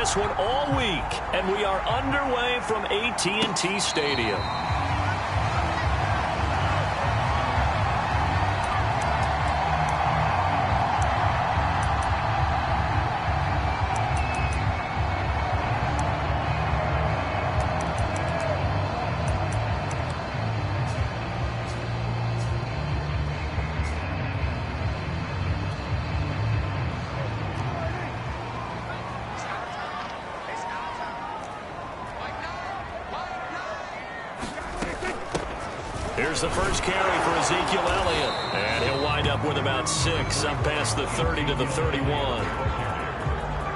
this one all week, and we are underway from AT&T Stadium. Here's the first carry for Ezekiel Elliott, and he'll wind up with about 6 up past the 30 to the 31.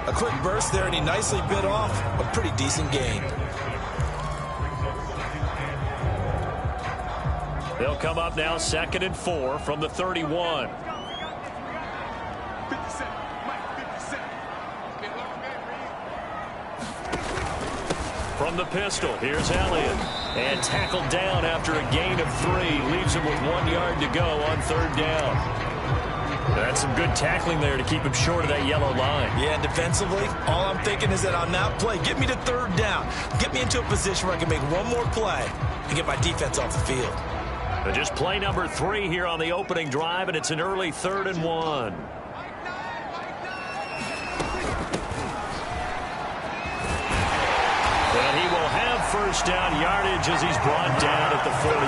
A quick burst there, and he nicely bit off a pretty decent gain. They'll come up now 2nd and 4 from the 31. From the pistol, here's Elliott. And tackled down after a gain of 3. Leaves him with 1 yard to go on 3rd down. That's some good tackling there to keep him short of that yellow line. Yeah, and defensively, all I'm thinking is that on that play, get me to 3rd down. Get me into a position where I can make one more play and get my defense off the field. But just play number 3 here on the opening drive, and it's an early 3rd and 1. And he will have first down yardage as he's brought down at the 41.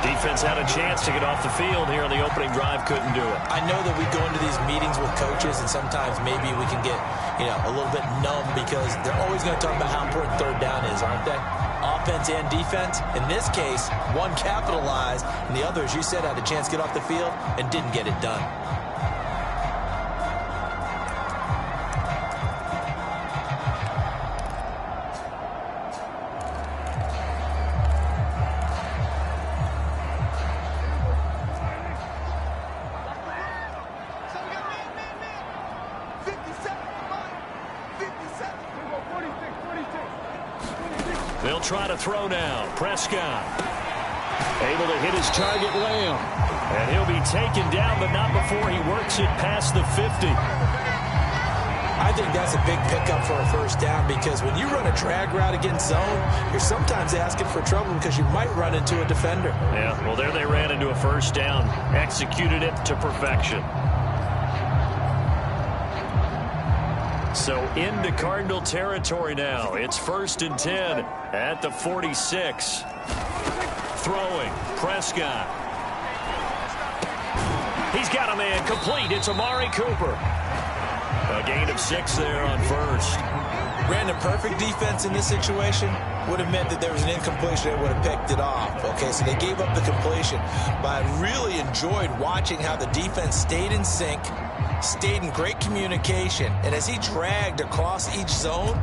Defense had a chance to get off the field here on the opening drive, couldn't do it. I know that we go into these meetings with coaches, and sometimes maybe we can get, a little bit numb because they're always going to talk about how important 3rd down is, aren't they? Offense and defense. In this case, one capitalized, and the other, as you said, had a chance to get off the field and didn't get it done. They'll try to throw now. Prescott able to hit his target, Lamb. And he'll be taken down, but not before he works it past the 50. I think that's a big pickup for a first down because when you run a drag route against zone, you're sometimes asking for trouble because you might run into a defender. Yeah, well, there they ran into a first down. Executed it to perfection. So into Cardinal territory now. It's 1st and 10 at the 46. Throwing, Prescott. He's got a man complete. It's Amari Cooper. A gain of 6 there on 1st. Ran the perfect defense in this situation. Would have meant that there was an incompletion. They would have picked it off. Okay, so they gave up the completion. But I really enjoyed watching how the defense stayed in sync, stayed in great communication, and as he dragged across each zone,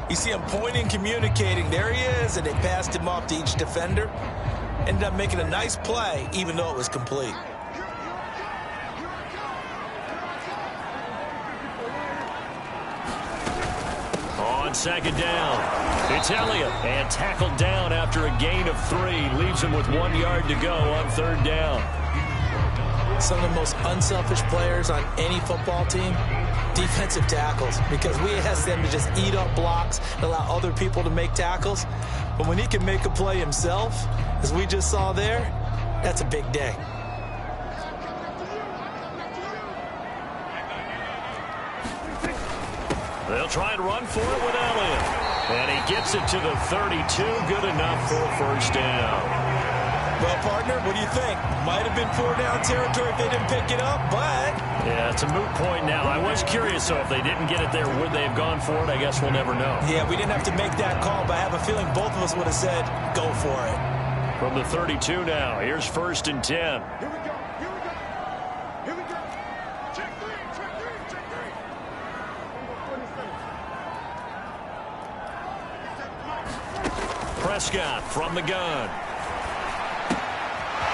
you see him pointing, communicating. There he is, and they passed him off to each defender. Ended up making a nice play, even though it was complete. On 2nd down, it's Elliott, and tackled down after a gain of 3. Leaves him with 1 yard to go on 3rd down. Some of the most unselfish players on any football team, defensive tackles, because we ask them to just eat up blocks and allow other people to make tackles. But when he can make a play himself, as we just saw there, that's a big day. They'll try and run for it with Elliott. And he gets it to the 32. Good enough for a first down. Well, partner, what do you think? Might have been 4-down territory if they didn't pick it up, but... Yeah, it's a moot point now. I was curious, so if they didn't get it there, would they have gone for it? I guess we'll never know. Yeah, we didn't have to make that call, but I have a feeling both of us would have said, go for it. From the 32 now, here's 1st and 10. Here we go. Here we go. Check 3. Prescott from the gun.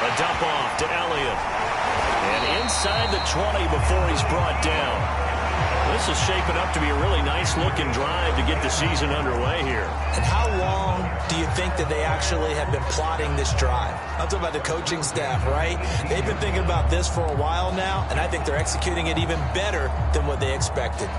A dump off to Elliott. And inside the 20 before he's brought down. This is shaping up to be a really nice-looking drive to get the season underway here. And how long do you think that they actually have been plotting this drive? I'm talking about the coaching staff, right? They've been thinking about this for a while now, and I think they're executing it even better than what they expected.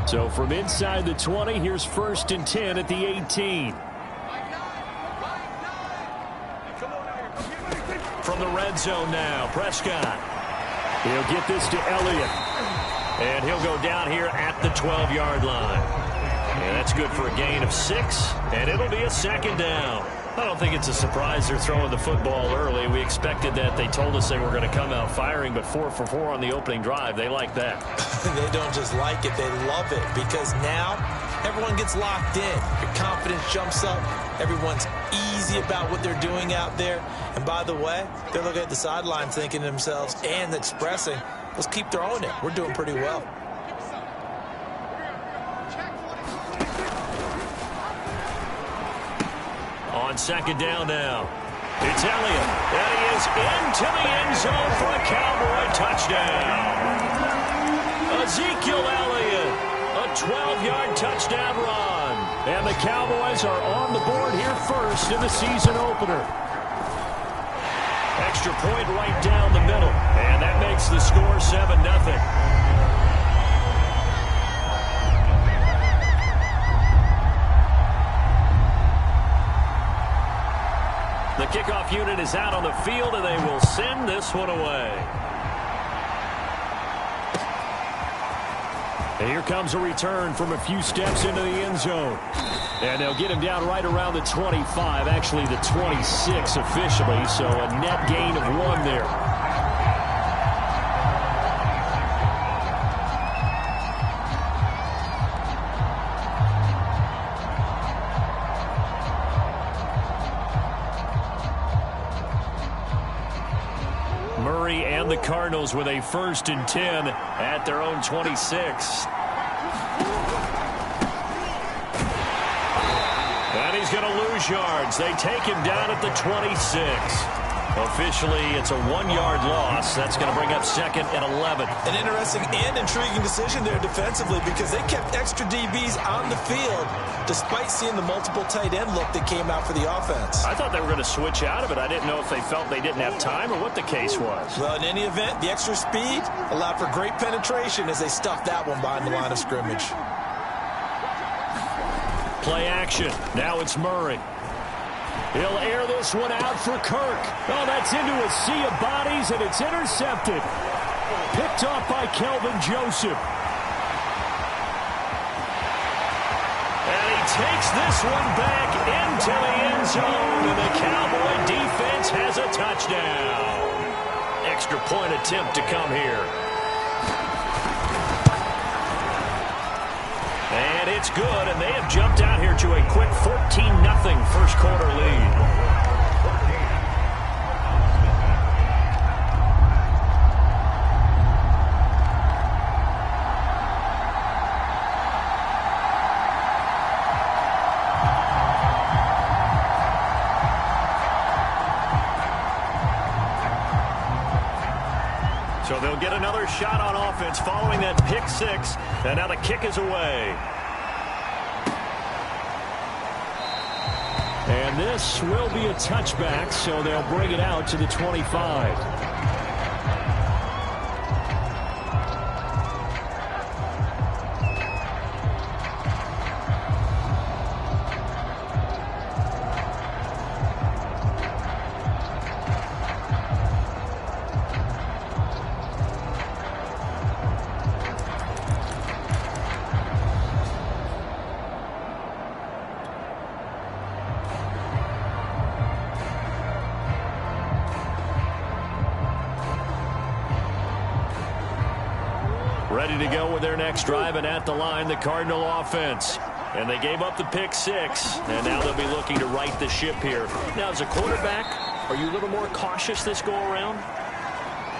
So from inside the 20, here's 1st and 10 at the 18. From the red zone now, Prescott. He'll get this to Elliott. And he'll go down here at the 12-yard line. And that's good for a gain of 6, and it'll be a 2nd down. I don't think it's a surprise they're throwing the football early. We expected that. They told us they were going to come out firing, but 4 for 4 on the opening drive. They like that. They don't just like it, they love it, because now everyone gets locked in. Your confidence jumps up. Everyone's easy about what they're doing out there. And by the way, they're looking at the sideline thinking to themselves and expressing, let's keep throwing it. We're doing pretty well. On 2nd down now, it's Elliott. And he is into the end zone for a Cowboy touchdown. Ezekiel Elliott, a 12-yard touchdown run. And the Cowboys are on the board here first in the season opener. Extra point right down the middle. And that makes the score 7-0. The kickoff unit is out on the field, and they will send this one away. And here comes a return from a few steps into the end zone. And they'll get him down right around the 25, actually the 26 officially, so a net gain of 1 there. And the Cardinals with a 1st and 10 at their own 26. And he's going to lose yards. They take him down at the 26. Officially, it's a 1-yard loss. That's going to bring up 2nd and 11. An interesting and intriguing decision there defensively, because they kept extra DBs on the field despite seeing the multiple tight end look that came out for the offense. I thought they were going to switch out of it. I didn't know if they felt they didn't have time or what the case was. Well, in any event, the extra speed allowed for great penetration as they stuffed that one behind the line of scrimmage. Play action. Now it's Murray. He'll air this one out for Kirk. Oh, that's into a sea of bodies, and it's intercepted. Picked off by Kelvin Joseph. And he takes this one back into the end zone, and the Cowboy defense has a touchdown. Extra point attempt to come here. And it's good, and they have jumped out here to a quick 14-0 first quarter lead. So they'll get another shot on offense following that pick 6, and now the kick is away. And this will be a touchback, so they'll bring it out to the 25. Ready to go with their next drive, and at the line, the Cardinal offense. And they gave up the pick 6, and now they'll be looking to right the ship here. Now, as a quarterback, are you a little more cautious this go-around?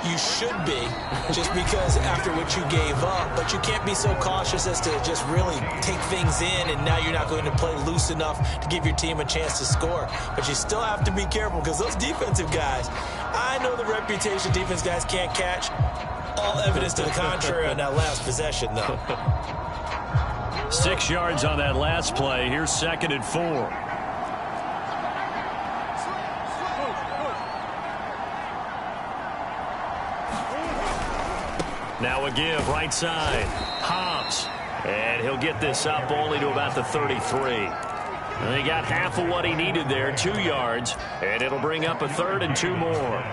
You should be, just because after what you gave up, but you can't be so cautious as to just really take things in, and now you're not going to play loose enough to give your team a chance to score. But you still have to be careful, because those defensive guys, I know the reputation defense guys can't catch. All evidence to the contrary on that last possession, though. 6 yards on that last play. Here's 2nd and 4. Now a give, right side. Hobbs. And he'll get this up only to about the 33. And he got half of what he needed there, 2 yards, and it'll bring up a 3rd and 2 more.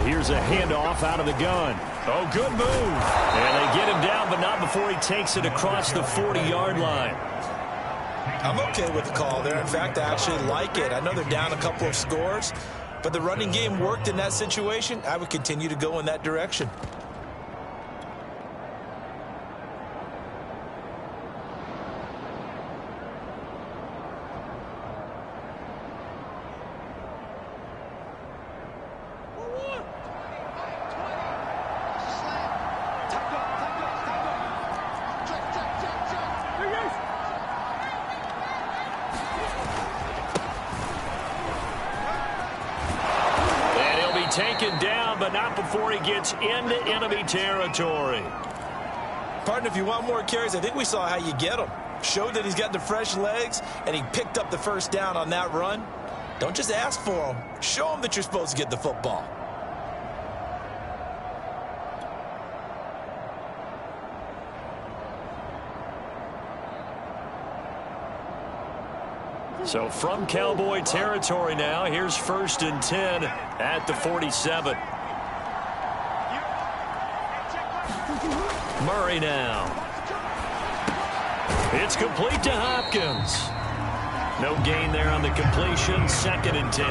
Here's a handoff out of the gun. Oh, good move. And they get him down, but not before he takes it across the 40-yard line. I'm okay with the call there. In fact, I actually like it. I know they're down a couple of scores, but the running game worked in that situation. I would continue to go in that direction. Taken down, but not before he gets into enemy territory. Partner, if you want more carries, I think we saw how you get him. Showed that he's got the fresh legs, and he picked up the first down on that run. Don't just ask for him. Show him that you're supposed to get the football. So from Cowboy territory now, here's 1st and 10 at the 47. Murray now. It's complete to Hopkins. No gain there on the completion, 2nd and 10.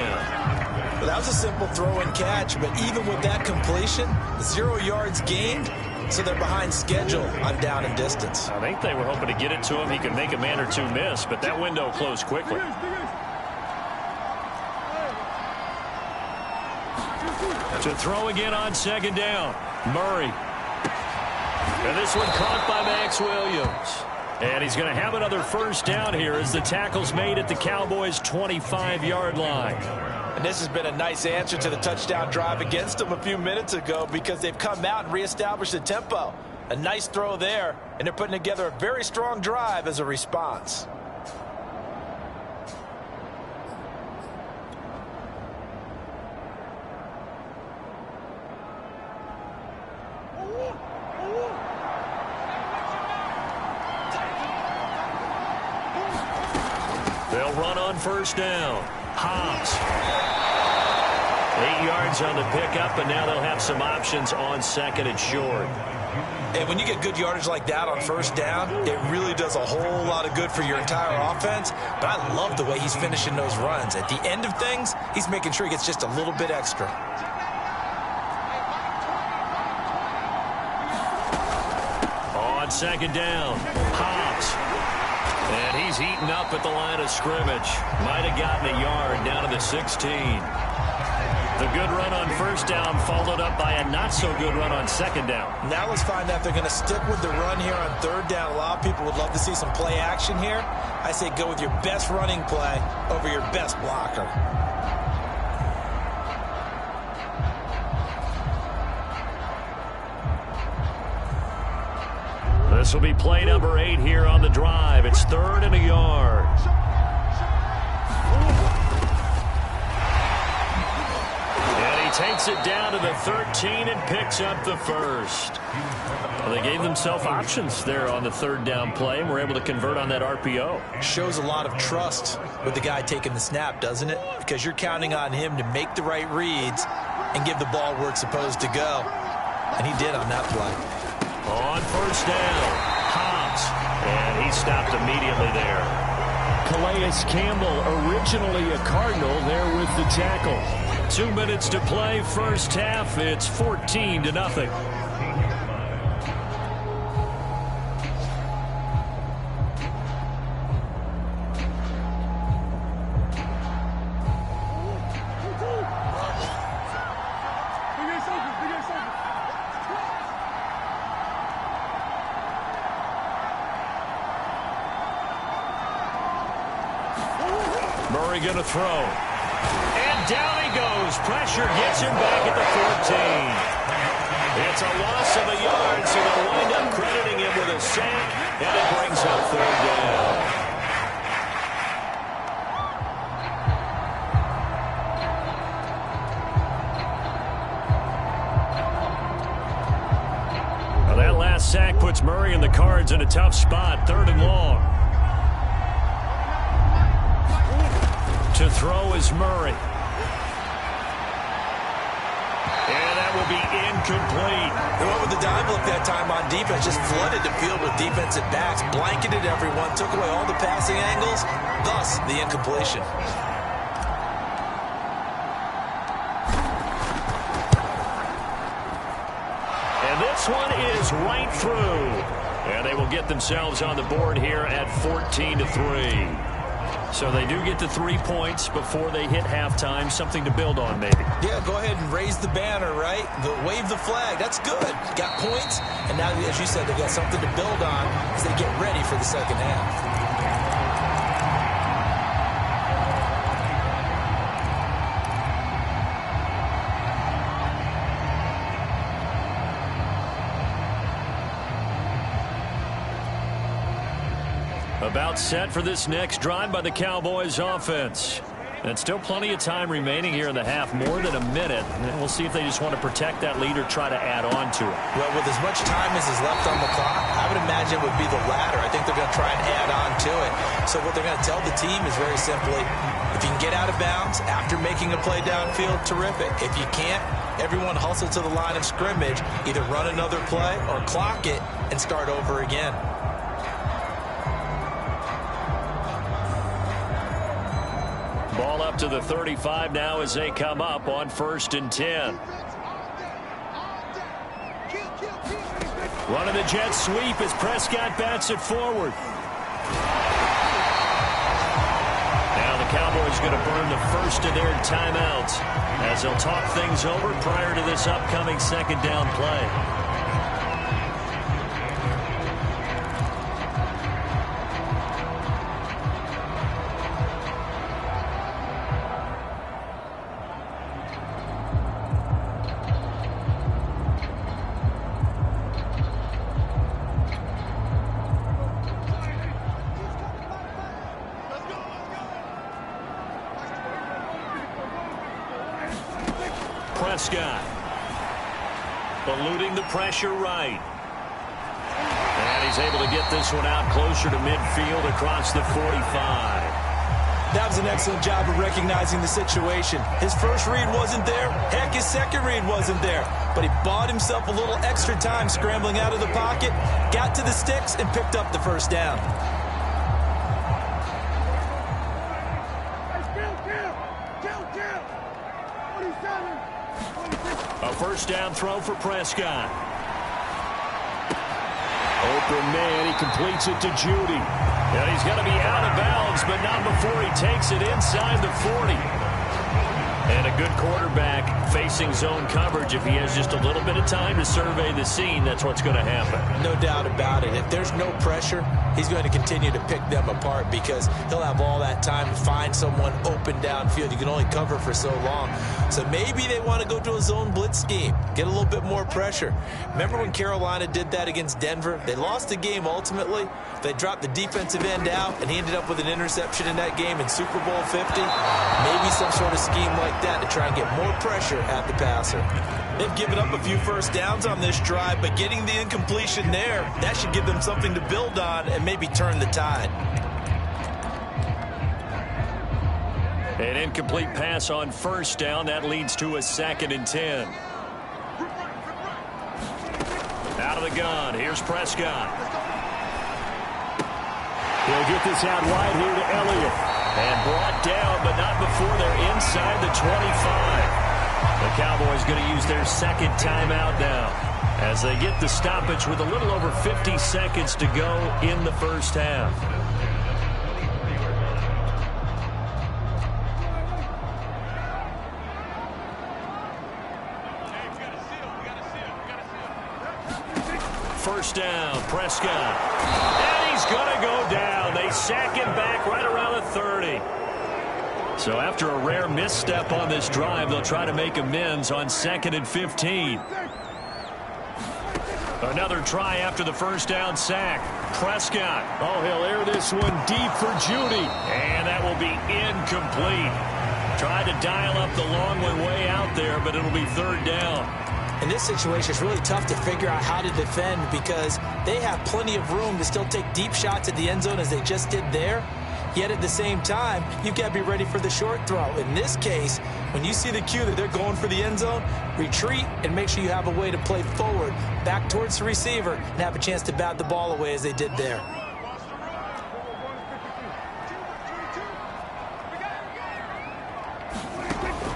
Well, that was a simple throw and catch, but even with that completion, 0 yards gained, so they're behind schedule on down and distance. I think they were hoping to get it to him. He could make a man or two miss, but that window closed quickly. To throw again on 2nd down. Murray. And this one caught by Max Williams. And he's going to have another 1st down here as the tackle's made at the Cowboys' 25-yard line. And this has been a nice answer to the touchdown drive against them a few minutes ago because they've come out and reestablished the tempo. A nice throw there, and they're putting together a very strong drive as a response. They'll run on 1st down. Hobbs. 8 yards on the pickup, and now they'll have some options on 2nd and short. And when you get good yardage like that on 1st down, it really does a whole lot of good for your entire offense. But I love the way he's finishing those runs. At the end of things, he's making sure he gets just a little bit extra. On 2nd down, Hobbs. And he's eaten up at the line of scrimmage. Might have gotten a yard down to the 16. The good run on 1st down followed up by a not-so-good run on 2nd down. Now let's find out if they're going to stick with the run here on 3rd down. A lot of people would love to see some play action here. I say go with your best running play over your best blocker. This will be play number 8 here on the drive. It's 3rd and a yard. And he takes it down to the 13 and picks up the 1st. Well, they gave themselves options there on the 3rd down play and were able to convert on that RPO. Shows a lot of trust with the guy taking the snap, doesn't it? Because you're counting on him to make the right reads and give the ball where it's supposed to go. And he did on that play. On 1st down, Hobbs, and he stopped immediately there. Calais Campbell, originally a Cardinal, there with the tackle. 2 minutes to play, 1st half. It's 14-0. Murray going to throw. And down he goes. Pressure gets him back at the 14. It's a loss of a yard, so they'll wind up crediting him with a sack, and it brings up third down. That last sack puts Murray and the Cards in a tough spot, 3rd and long. To throw is Murray. And that will be incomplete. They went with the dime look that time on defense, just flooded the field with defensive backs, blanketed everyone, took away all the passing angles, thus the incompletion. This one is right through. And they will get themselves on the board here at 14-3. So they do get the 3 points before they hit halftime. Something to build on, maybe. Yeah, go ahead and raise the banner, right? Wave the flag. That's good. Got points. And now, as you said, they've got something to build on as they get ready for the second half. About set for this next drive by the Cowboys offense. And still plenty of time remaining here in the half, more than a minute. And we'll see if they just want to protect that lead or try to add on to it. Well, with as much time as is left on the clock, I would imagine it would be the latter. I think they're going to try and add on to it. So what they're going to tell the team is very simply, if you can get out of bounds after making a play downfield, terrific. If you can't, everyone hustle to the line of scrimmage, either run another play or clock it and start over again. Ball up to the 35 now as they come up on 1st and 10. Running the jet sweep as Prescott bats it forward. Now the Cowboys going to burn the first of their timeouts as they'll talk things over prior to this upcoming second down play. Prescott eluding the pressure right. And he's able to get this one out closer to midfield across the 45. That was an excellent job of recognizing the situation. His first read wasn't there. Heck, his second read wasn't there. But he bought himself a little extra time scrambling out of the pocket, got to the sticks, and picked up the first down. A first down throw for Prescott. Open man, he completes it to Judy. And he's going to be out of bounds, but not before he takes it inside the 40. And a good quarterback facing zone coverage. If he has just a little bit of time to survey the scene, that's what's going to happen. No doubt about it. If there's no pressure, he's going to continue to pick them apart because he'll have all that time to find someone open downfield. You can only cover for so long. So maybe they want to go to a zone blitz scheme, get a little bit more pressure. Remember when Carolina did that against Denver? They lost the game ultimately. They dropped the defensive end out, and he ended up with an interception in that game in Super Bowl 50. Maybe some sort of scheme like that to try and get more pressure at the passer. They've given up a few first downs on this drive, but getting the incompletion there, that should give them something to build on and maybe turn the tide. An incomplete pass on first down. That leads to a 2nd and 10. Out of the gun. Here's Prescott. He'll get this out wide here to Elliott. And brought down, but not before they're inside the 25. The Cowboys going to use their second timeout now as they get the stoppage with a little over 50 seconds to go in the first half. First down, Prescott. And he's going to go down. They sack him back right around the 30. So after a rare misstep on this drive, they'll try to make amends on 2nd and 15. Another try after the first down sack. Prescott. Oh, he'll air this one deep for Judy. And that will be incomplete. Tried to dial up the long one way out there, but it'll be 3rd down. In this situation, it's really tough to figure out how to defend because they have plenty of room to still take deep shots at the end zone as they just did there. Yet at the same time, you've got to be ready for the short throw. In this case, when you see the cue that they're going for the end zone, retreat and make sure you have a way to play forward, back towards the receiver, and have a chance to bat the ball away as they did there.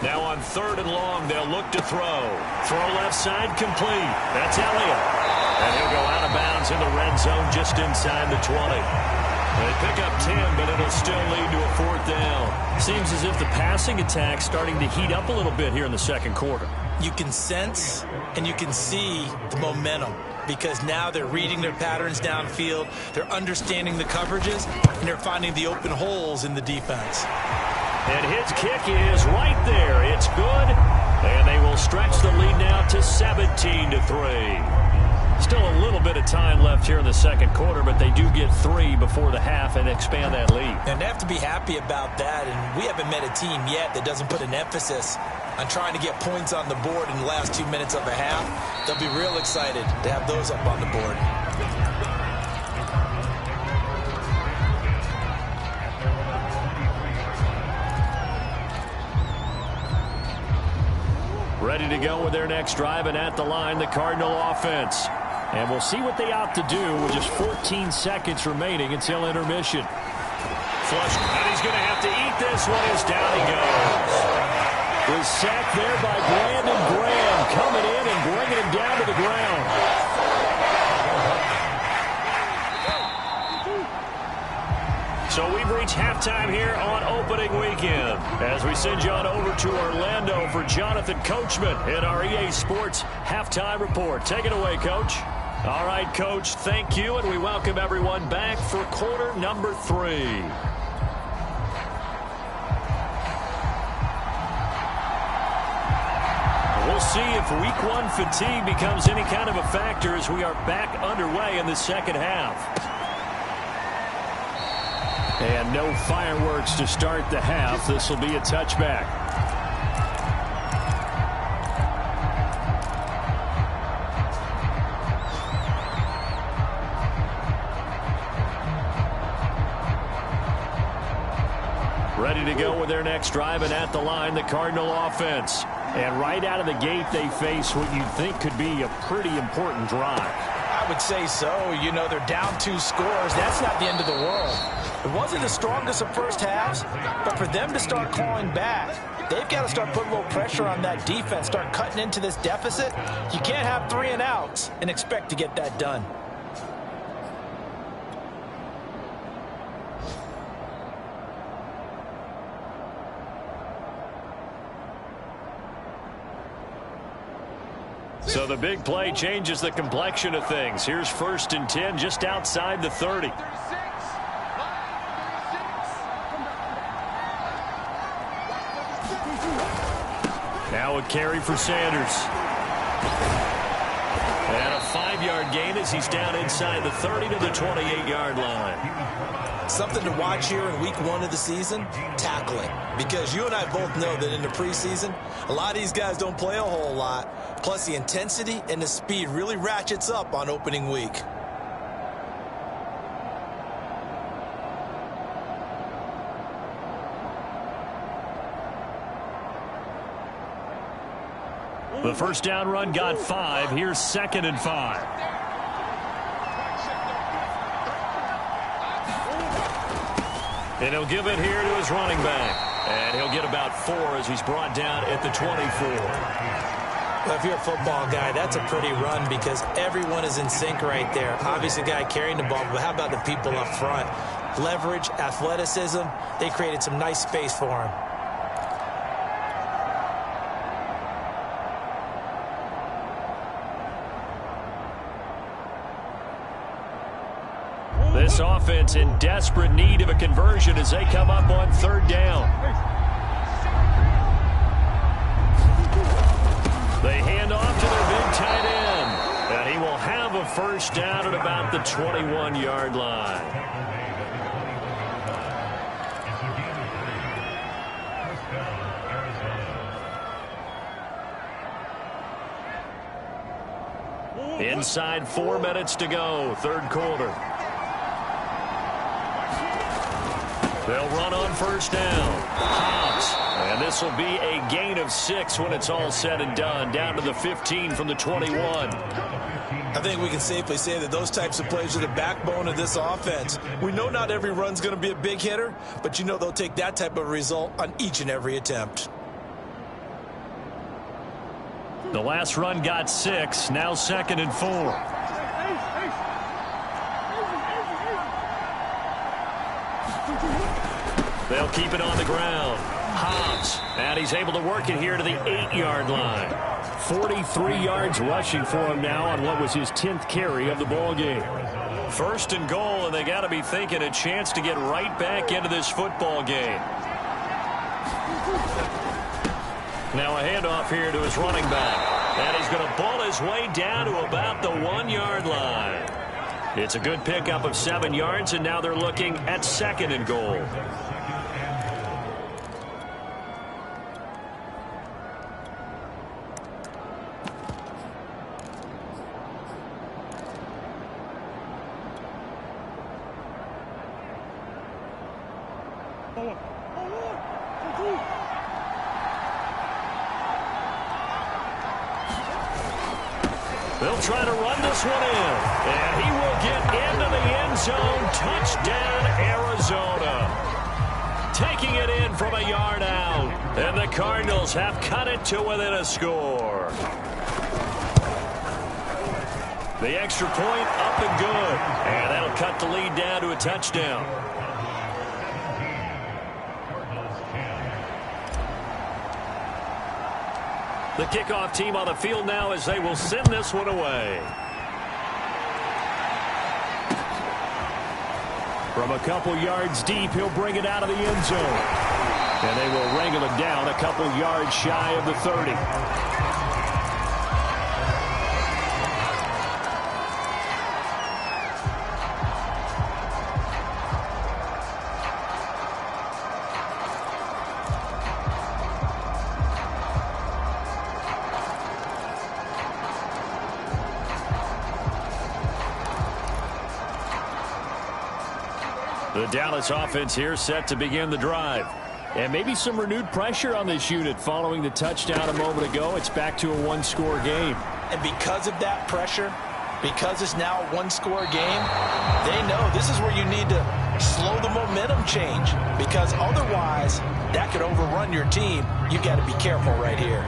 Now on 3rd and long, they'll look to throw. Throw left side complete. That's Elliott. And he'll go out of bounds in the red zone just inside the 20. They pick up 10, but it'll still lead to a 4th down. Seems as if the passing attack's starting to heat up a little bit here in the second quarter. You can sense and you can see the momentum because now they're reading their patterns downfield, they're understanding the coverages, and they're finding the open holes in the defense. And his kick is right there. It's good, and they will stretch the lead now to 17-3. Still a little bit of time left here in the second quarter, but they do get 3 before the half and expand that lead. And they have to be happy about that, and we haven't met a team yet that doesn't put an emphasis on trying to get points on the board in the last 2 minutes of a half. They'll be real excited to have those up on the board. Ready to go with their next drive, and at the line, the Cardinal offense. And we'll see what they opt to do with just 14 seconds remaining until intermission. Flush, and he's going to have to eat this one as down he goes. Was sacked there by Brandon Graham, coming in and bringing him down to the ground. So we've reached halftime here on opening weekend as we send you on over to Orlando for Jonathan Coachman in our EA Sports Halftime Report. Take it away, Coach. All right, Coach, thank you, and we welcome everyone back for quarter number 3. We'll see if week 1 fatigue becomes any kind of a factor as we are back underway in the second half. And no fireworks to start the half. This will be a touchback. Ready to go with their next drive, and at the line, the Cardinal offense. And right out of the gate, they face what you think could be a pretty important drive. I would say so. You know, they're down 2 scores. That's not the end of the world. It wasn't the strongest of first halves, but for them to start clawing back, they've got to start putting a little pressure on that defense, start cutting into this deficit. You can't have 3 and outs and expect to get that done. So the big play changes the complexion of things. Here's 1st and 10 just outside the 30. Now a carry for Sanders. And a 5-yard gain as he's down inside the 30 to the 28-yard line. Something to watch here in week 1 of the season, tackling. Because you and I both know that in the preseason, a lot of these guys don't play a whole lot. Plus, the intensity and the speed really ratchets up on opening week. The first down run got 5. Here's 2nd and 5. And he'll give it here to his running back. And he'll get about 4 as he's brought down at the 24. Well, if you're a football guy, that's a pretty run because everyone is in sync right there. Obviously, the guy carrying the ball, but how about the people up front? Leverage, athleticism, they created some nice space for him. This offense in desperate need of a conversion as they come up on 3rd down. first down at about the 21-yard line. Inside 4 minutes to go, third quarter. They'll run on first down. Hobbs. And this will be a gain of 6 when it's all said and done. Down to the 15 from the 21. I think we can safely say that those types of plays are the backbone of this offense. We know not every run's going to be a big hitter, but you know they'll take that type of result on each and every attempt. The last run got 6. Now 2nd and 4. They'll keep it on the ground. Hobbs. And he's able to work it here to the 8-yard line. 43 yards rushing for him now on what was his 10th carry of the ball game. First and goal, and they got to be thinking a chance to get right back into this football game. Now a handoff here to his running back. And he's going to ball his way down to about the 1-yard line. It's a good pickup of 7 yards, and now they're looking at 2nd and goal. They'll try to run this one in. And he will get into the end zone. Touchdown, Arizona. Taking it in from a yard out. And the Cardinals have cut it to within a score. The extra point up and good. And that'll cut the lead down to a touchdown. The kickoff team on the field now as they will send this one away. From a couple yards deep, he'll bring it out of the end zone. And they will wrangle it down a couple yards shy of the 30. The Dallas offense here set to begin the drive. And maybe some renewed pressure on this unit following the touchdown a moment ago. It's back to a one-score game. And because of that pressure, because it's now a one-score game, they know this is where you need to slow the momentum change. Because otherwise, that could overrun your team. You've got to be careful right here.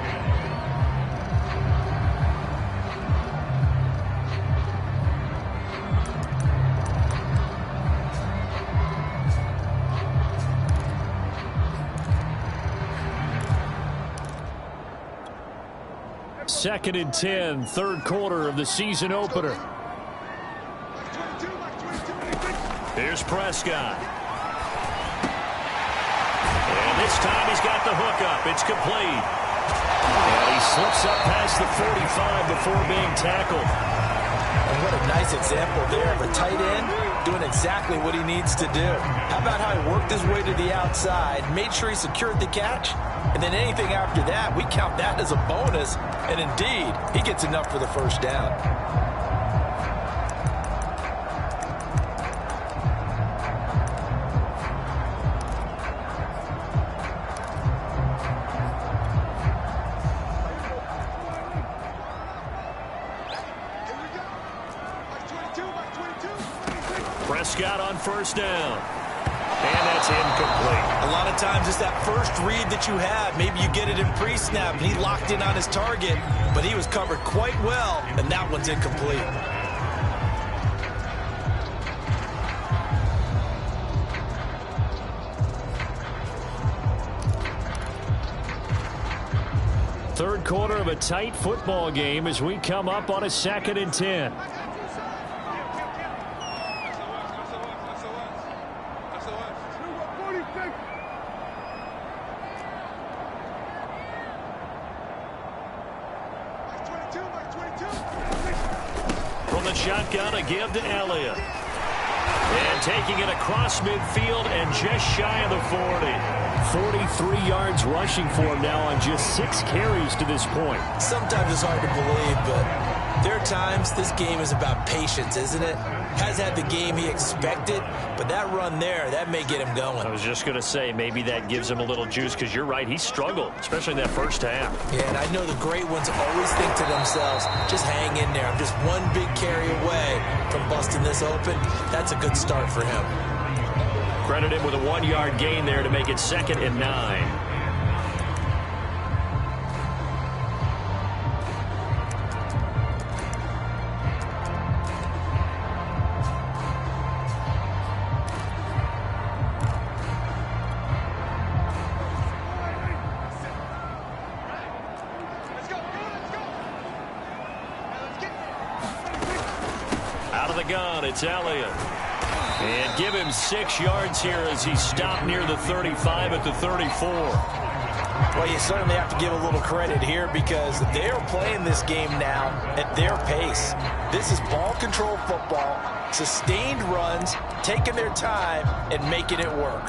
Second and 10, third quarter of the season opener. Here's Prescott. And this time he's got the hook up. It's complete. And he slips up past the 45 before being tackled. And what a nice example there of a tight end doing exactly what he needs to do. How about how he worked his way to the outside, made sure he secured the catch, and then anything after that, we count that as a bonus. And indeed, he gets enough for the first down. Prescott on first down. And that's incomplete. A lot of times it's that first read that you have. Maybe you get it in pre-snap, and he locked in on his target, but he was covered quite well, and that one's incomplete. Third quarter of a tight football game as we come up on a 2nd and 10. the shotgun, a give to Elliott. And taking it across midfield and just shy of the 40. 43 yards rushing for him now on just 6 carries to this point. Sometimes it's hard to believe, but there are times this game is about patience, isn't it? Has had the game he expected, but that run there, that may get him going. I was just going to say, maybe that gives him a little juice, because you're right, he struggled, especially in that first half. Yeah, and I know the great ones always think to themselves, just hang in there. I'm just one big carry away from busting this open. That's a good start for him. Credit him with a 1-yard gain there to make it 2nd and 9. It's Elliott. And give him 6 yards here as he stopped near the 35 at the 34. Well, you certainly have to give a little credit here because they are playing this game now at their pace. This is ball control football, sustained runs, taking their time and making it work.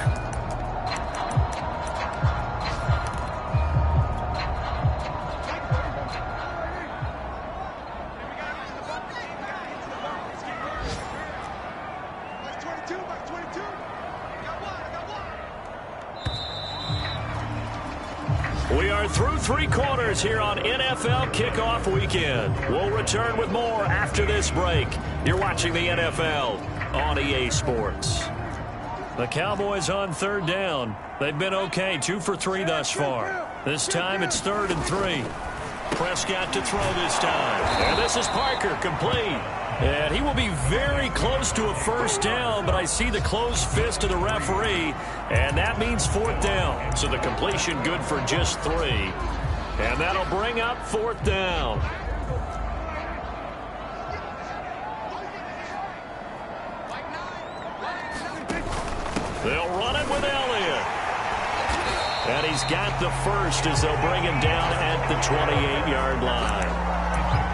We are through 3 quarters here on NFL Kickoff Weekend. We'll return with more after this break. You're watching the NFL on EA Sports. The Cowboys on 3rd down. They've been okay, 2 for 3 thus far. This time it's 3rd and 3. Prescott to throw this time. And this is Parker, complete. And he will be very close to a 1st down, but I see the closed fist of the referee, and that means 4th down. So the completion good for just 3. And that'll bring up 4th down. They'll run it with Elliott. And he's got the first as they'll bring him down at the 28-yard line.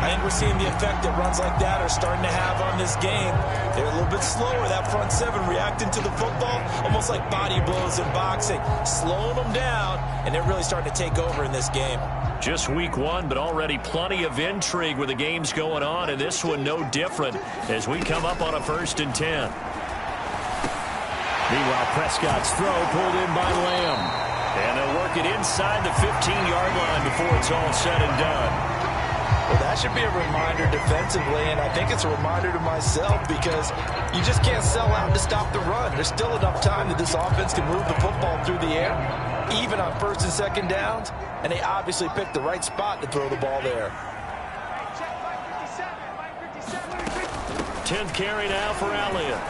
I think we're seeing the effect that runs like that are starting to have on this game. They're a little bit slower, that front 7 reacting to the football, almost like body blows in boxing, slowing them down, and they're really starting to take over in this game. Just week 1, but already plenty of intrigue with the games going on, and this one no different as we come up on a 1st and 10. Meanwhile, Prescott's throw pulled in by Lamb. And they'll work it inside the 15-yard line before it's all said and done. Well, that should be a reminder defensively, and I think it's a reminder to myself because you just can't sell out to stop the run. There's still enough time that this offense can move the football through the air, even on 1st and 2nd downs, and they obviously picked the right spot to throw the ball there. 10th carry now for Elliott.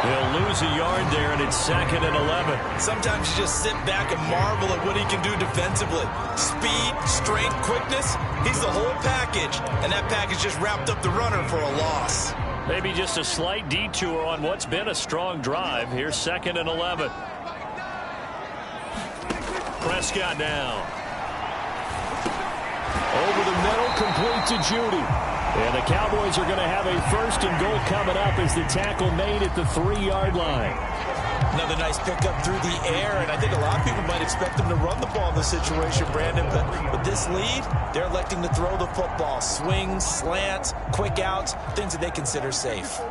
He'll lose a yard there, and it's 2nd and 11. Sometimes you just sit back and marvel at what he can do defensively. Speed, strength, quickness, he's the whole package. And that package just wrapped up the runner for a loss. Maybe just a slight detour on what's been a strong drive. Here's 2nd and 11. Prescott now. Over the middle, complete to Judy. And the Cowboys are going to have a 1st and goal coming up as the tackle made at the 3-yard line. Another nice pickup through the air, and I think a lot of people might expect them to run the ball in this situation, Brandon, but with this lead, they're electing to throw the football. Swings, slants, quick outs, things that they consider safe.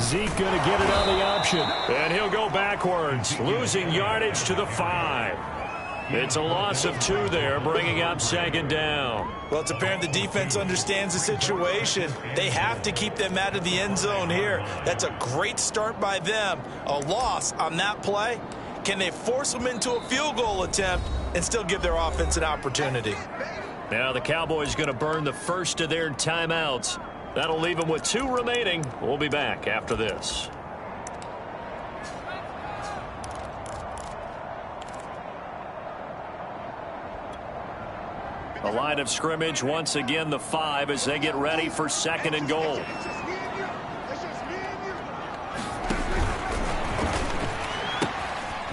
Zeke going to get it on the option. And he'll go backwards, losing yardage to the 5. It's a loss of 2 there, bringing up 2nd down. Well, it's apparent the defense understands the situation. They have to keep them out of the end zone here. That's a great start by them. A loss on that play. Can they force them into a field goal attempt and still give their offense an opportunity? Now the Cowboys going to burn the first of their timeouts. That'll leave them with 2 remaining. We'll be back after this. The line of scrimmage, once again, the 5 as they get ready for 2nd and goal.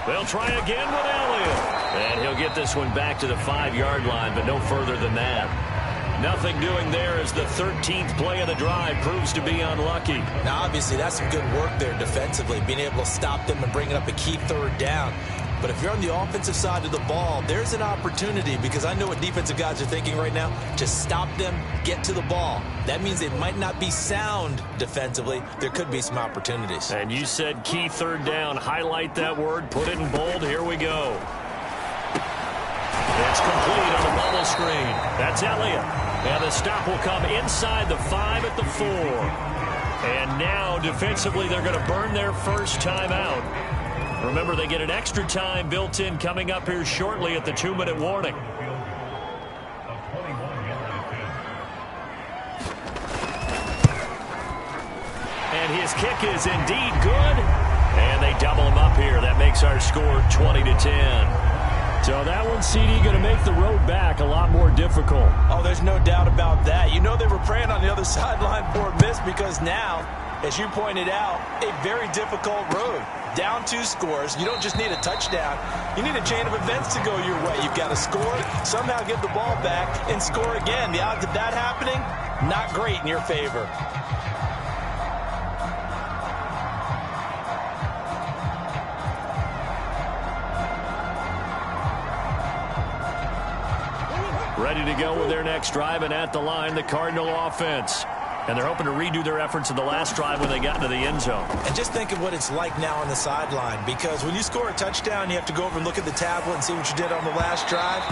They'll try again with Elliott. And he'll get this one back to the 5-yard line, but no further than that. Nothing doing there as the 13th play of the drive proves to be unlucky. Now, obviously, that's some good work there defensively, being able to stop them and bringing up a key third down. But if you're on the offensive side of the ball, there's an opportunity, because I know what defensive guys are thinking right now. Just stop them, get to the ball. That means they might not be sound defensively. There could be some opportunities. And you said key third down. Highlight that word, put it in bold. Here we go. It's complete on the bubble screen. That's Elliott. And the stop will come inside the 5 at the 4. And now, defensively, they're going to burn their first time out. Remember, they get an extra time built in coming up here shortly at the 2-minute warning. And his kick is indeed good. And they double him up here. That makes our score 20-10. So that one, CD, going to make the road back a lot more difficult. Oh, there's no doubt about that. You know they were praying on the other sideline for a miss, because now, as you pointed out, a very difficult road. Down 2 scores. You don't just need a touchdown. You need a chain of events to go your way. You've got to score, somehow get the ball back, and score again. The odds of that happening, not great in your favor. Ready to go with their next drive, and at the line, the Cardinal offense. And they're hoping to redo their efforts in the last drive when they got into the end zone. And just think of what it's like now on the sideline, because when you score a touchdown, you have to go over and look at the tablet and see what you did on the last drive.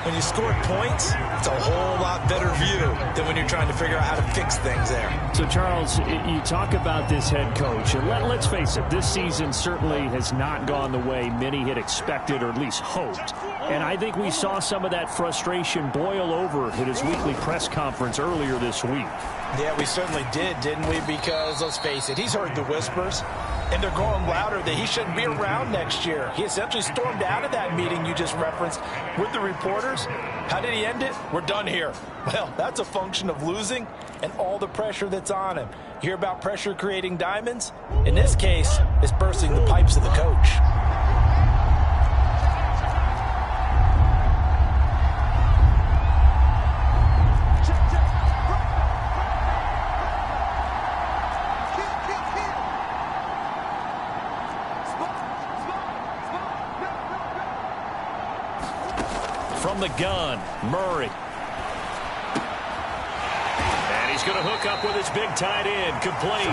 When you score points, it's a whole lot better view than when you're trying to figure out how to fix things there. So, Charles, you talk about this head coach, and let's face it, this season certainly has not gone the way many had expected or at least hoped. And I think we saw some of that frustration boil over at his weekly press conference earlier this week. Yeah, we certainly did, didn't we? Because, let's face it, he's heard the whispers, and they're growing louder that he shouldn't be around next year. He essentially stormed out of that meeting you just referenced with the reporters. How did he end it? We're done here. Well, that's a function of losing and all the pressure that's on him. You hear about pressure creating diamonds? In this case, it's bursting the pipes of the coach. From the gun, Murray. And he's going to hook up with his big tight end, complete.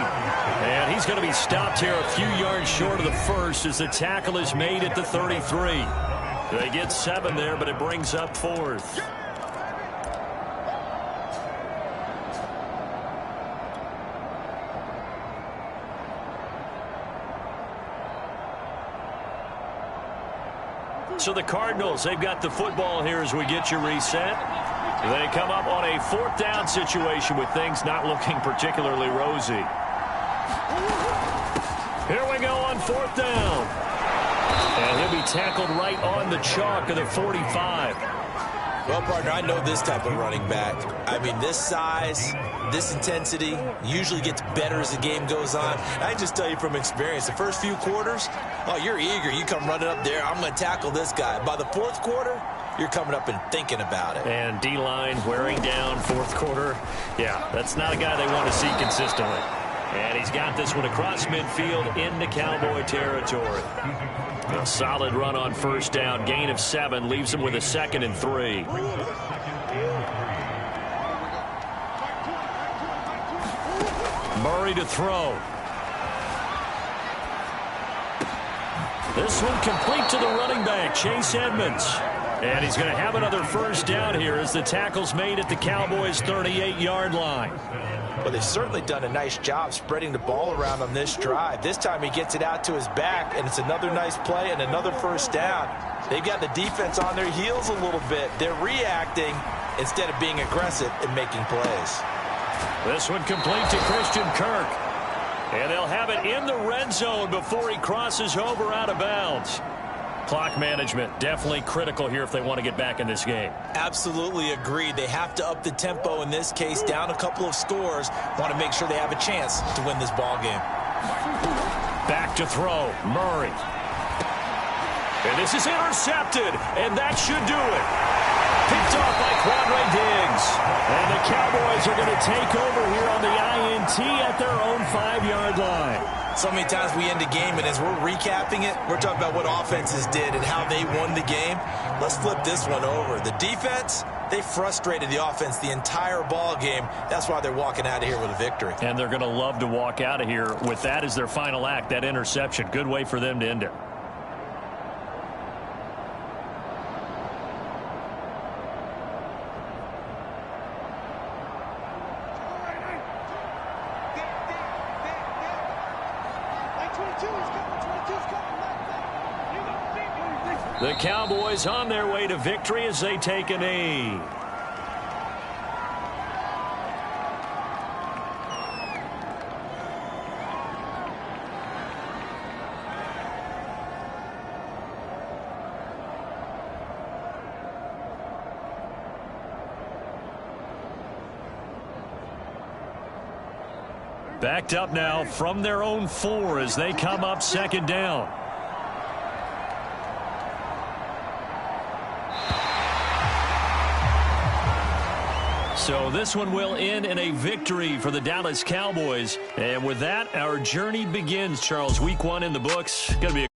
And he's going to be stopped here a few yards short of the first as the tackle is made at the 33. They get 7 there, but it brings up 4th. So the Cardinals, they've got the football here as we get you reset. They come up on a 4th down situation with things not looking particularly rosy. Here we go on 4th down. And he'll be tackled right on the chalk of the 45. Well, partner, I know this type of running back. I mean, this size, this intensity usually gets better as the game goes on. I can just tell you from experience, the first few quarters, oh, you're eager. You come running up there, I'm going to tackle this guy. By the 4th quarter, you're coming up and thinking about it. And D-line wearing down 4th quarter. Yeah, that's not a guy they want to see consistently. And he's got this one across midfield into Cowboy territory. A solid run on 1st down. Gain of 7 leaves him with a 2nd and 3. Murray to throw. This one complete to the running back, Chase Edmonds. And he's going to have another 1st down here as the tackle's made at the Cowboys' 38-yard line. Well, they've certainly done a nice job spreading the ball around on this drive. This time he gets it out to his back, and it's another nice play and another 1st down. They've got the defense on their heels a little bit. They're reacting instead of being aggressive and making plays. This one complete to Christian Kirk. And they'll have it in the red zone before he crosses over out of bounds. Clock management definitely critical here if they want to get back in this game. Absolutely agreed. They have to up the tempo in this case, down a couple of scores. Want to make sure they have a chance to win this ball game. Back to throw, Murray. And this is intercepted, and that should do it. Picked off by Quandre Diggs. And the Cowboys are going to take over here on the INT at their own 5-yard line. So many times we end a game, and as we're recapping it, we're talking about what offenses did and how they won the game. Let's flip this one over. The defense, they frustrated the offense the entire ball game. That's why they're walking out of here with a victory. And they're going to love to walk out of here with that as their final act, that interception. Good way for them to end it. The Cowboys on their way to victory as they take a knee. Backed up now from their own 4 as they come up 2nd down. So this one will end in a victory for the Dallas Cowboys. And with that, our journey begins, Charles. Week 1 in the books. Going to be